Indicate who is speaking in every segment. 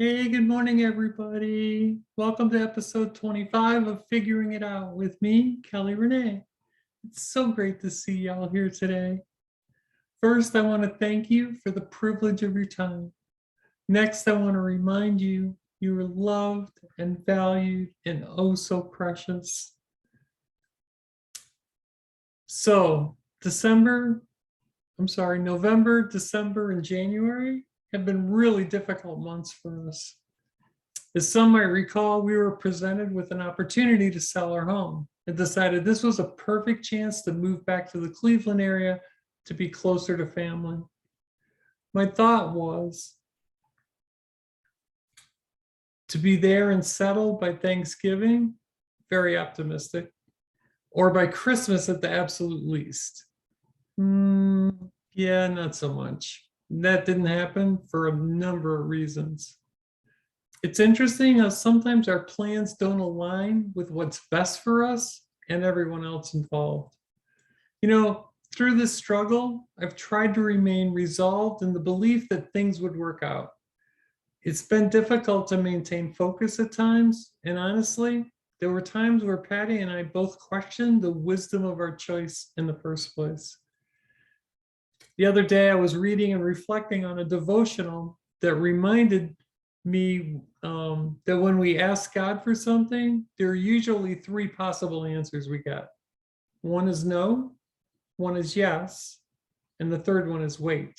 Speaker 1: Hey, good morning, everybody. Welcome to episode 25 of Figuring It Out with me, Kelly Renee. It's so great to see y'all here today. First, I want to thank you for the privilege of your time. Next, I want to remind you you are loved and valued and oh so precious. So, November, December, and January have been really difficult months for us. As some might recall, we were presented with an opportunity to sell our home and decided this was a perfect chance to move back to the Cleveland area to be closer to family. My thought was to be there and settled by Thanksgiving, very optimistic, or by Christmas at the absolute least. Yeah, not so much. That didn't happen for a number of reasons. It's interesting how sometimes our plans don't align with what's best for us and everyone else involved. Through this struggle, I've tried to remain resolved in the belief that things would work out. It's been difficult to maintain focus at times, and honestly, there were times where Patty and I both questioned the wisdom of our choice in the first place. The other day, I was reading and reflecting on a devotional that reminded me that when we ask God for something, there are usually three possible answers we get. One is no, one is yes, and the third one is wait.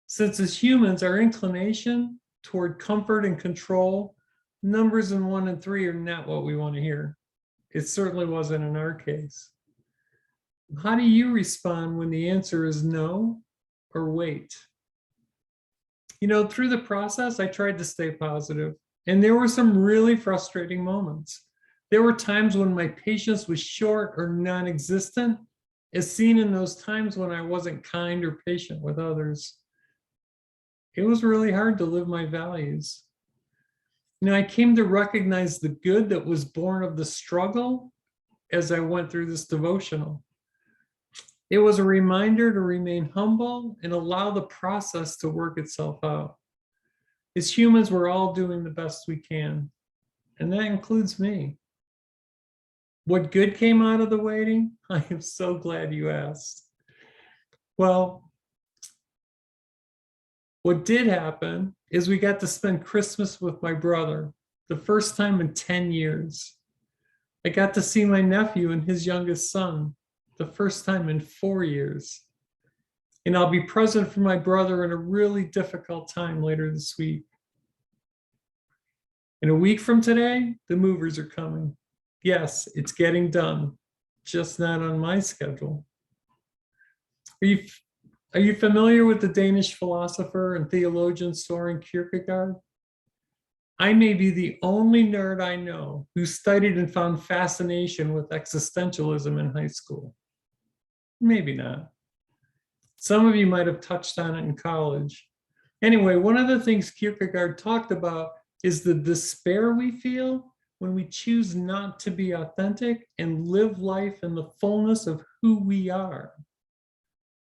Speaker 1: Since as humans, our inclination toward comfort and control, numbers in 1 and 3 are not what we want to hear. It certainly wasn't in our case. How do you respond when the answer is no or wait? Through the process, I tried to stay positive, and there were some really frustrating moments. There were times when my patience was short or non-existent, as seen in those times when I wasn't kind or patient with others. It was really hard to live my values. I came to recognize the good that was born of the struggle as I went through this devotional. It was a reminder to remain humble and allow the process to work itself out. As humans, we're all doing the best we can, and that includes me. What good came out of the waiting? I am so glad you asked. Well, what did happen is we got to spend Christmas with my brother, the first time in 10 years. I got to see my nephew and his youngest son, the first time in 4 years. And I'll be present for my brother in a really difficult time later this week. In a week from today, the movers are coming. Yes, it's getting done, just not on my schedule. Are you familiar with the Danish philosopher and theologian Søren Kierkegaard? I may be the only nerd I know who studied and found fascination with existentialism in high school. Maybe not. Some of you might have touched on it in college. Anyway, one of the things Kierkegaard talked about is the despair we feel when we choose not to be authentic and live life in the fullness of who we are.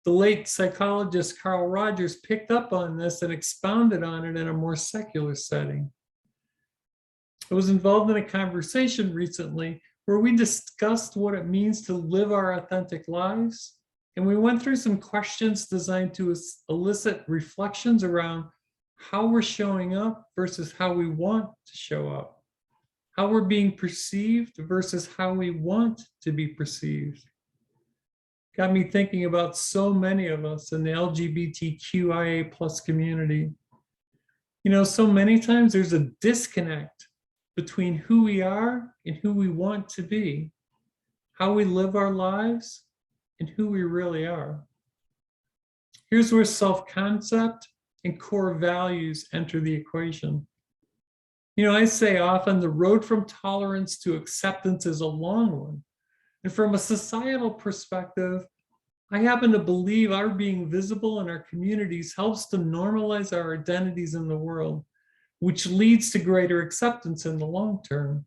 Speaker 1: The late psychologist Carl Rogers picked up on this and expounded on it in a more secular setting. I was involved in a conversation recently where we discussed what it means to live our authentic lives. And we went through some questions designed to elicit reflections around how we're showing up versus how we want to show up, how we're being perceived versus how we want to be perceived. Got me thinking about so many of us in the LGBTQIA plus community. So many times there's a disconnect between who we are and who we want to be, how we live our lives, and who we really are. Here's where self-concept and core values enter the equation. I say often the road from tolerance to acceptance is a long one. And from a societal perspective, I happen to believe our being visible in our communities helps to normalize our identities in the world, which leads to greater acceptance in the long term.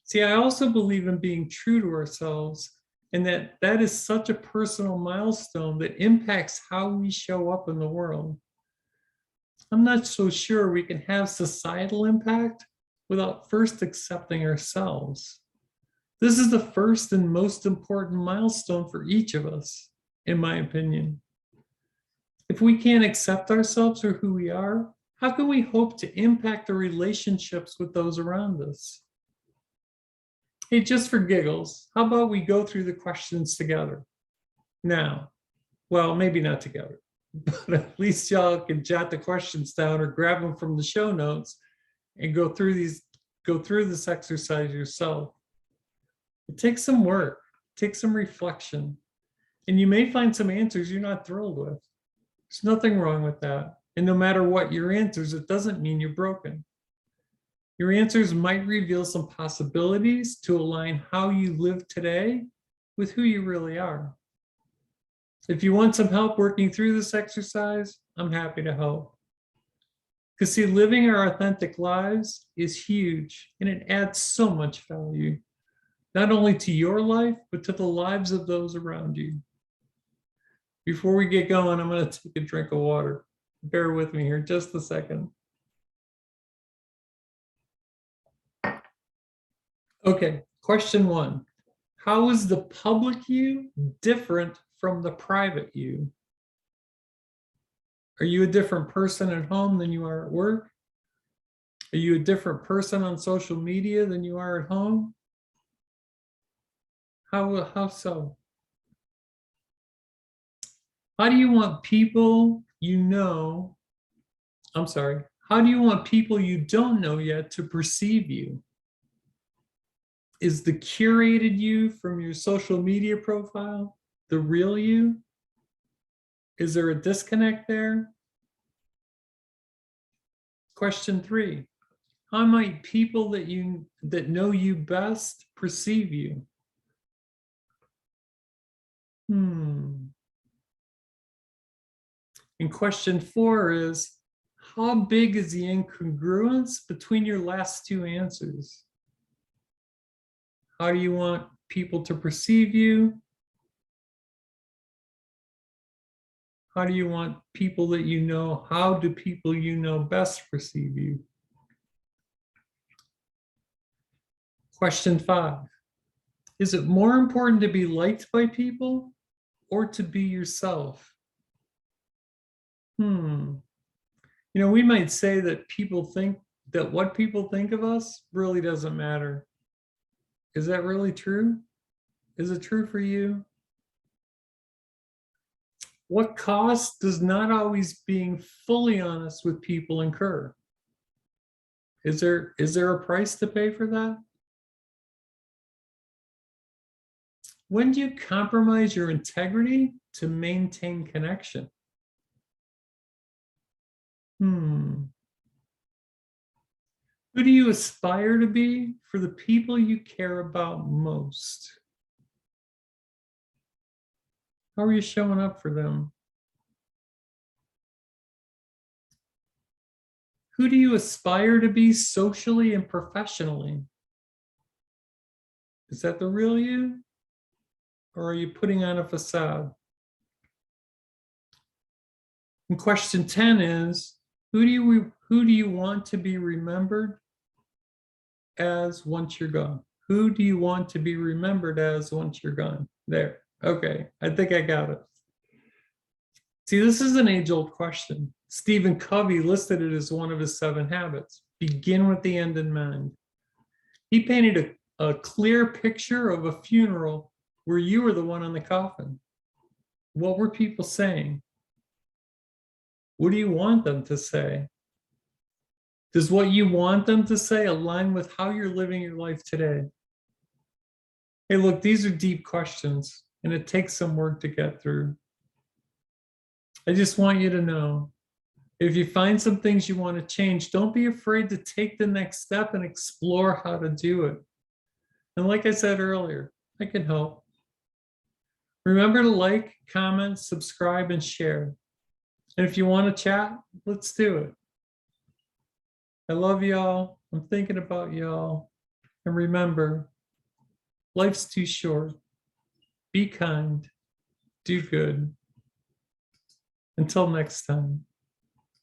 Speaker 1: See, I also believe in being true to ourselves, and that is such a personal milestone that impacts how we show up in the world. I'm not so sure we can have societal impact without first accepting ourselves. This is the first and most important milestone for each of us, in my opinion. If we can't accept ourselves or who we are, how can we hope to impact the relationships with those around us? Hey, just for giggles, how about we go through the questions together? Now, well, maybe not together, but at least y'all can jot the questions down or grab them from the show notes and go through this exercise yourself. It takes some work, takes some reflection, and you may find some answers you're not thrilled with. There's nothing wrong with that. And no matter what your answers, it doesn't mean you're broken. Your answers might reveal some possibilities to align how you live today with who you really are. If you want some help working through this exercise, I'm happy to help. Because see, living our authentic lives is huge and it adds so much value, not only to your life, but to the lives of those around you. Before we get going, I'm going to take a drink of water. Bear with me here just a second. Okay, question 1. How is the public you different from the private you? Are you a different person at home than you are at work? Are you a different person on social media than you are at home? How so? How do you want people how do you want people you don't know yet to perceive you? Is the curated you from your social media profile the real you? Is there a disconnect there? Question 3, how might people that know you best perceive you? And question 4 is, how big is the incongruence between your last 2 answers? How do you want people to perceive you? How do you want people that you know, how do people you know best perceive you? Question 5, is it more important to be liked by people or to be yourself? We might say that what people think of us really doesn't matter. Is that really true? Is it true for you? What cost does not always being fully honest with people incur? Is there a price to pay for that? When do you compromise your integrity to maintain connection? Who do you aspire to be for the people you care about most? How are you showing up for them? Who do you aspire to be socially and professionally? Is that the real you? Or are you putting on a facade? And question 10 is, who do you want to be remembered as once you're gone? Who do you want to be remembered as once you're gone? There. Okay, I think I got it. See, this is an age-old question. Stephen Covey listed it as one of his 7 habits. Begin with the end in mind. He painted a clear picture of a funeral where you were the one on the coffin. What were people saying? What do you want them to say? Does what you want them to say align with how you're living your life today? Hey, look, these are deep questions, and it takes some work to get through. I just want you to know, if you find some things you want to change, don't be afraid to take the next step and explore how to do it. And like I said earlier, I can help. Remember to like, comment, subscribe, and share. And if you want to chat, let's do it. I love y'all. I'm thinking about y'all. And remember, life's too short. Be kind. Do good. Until next time.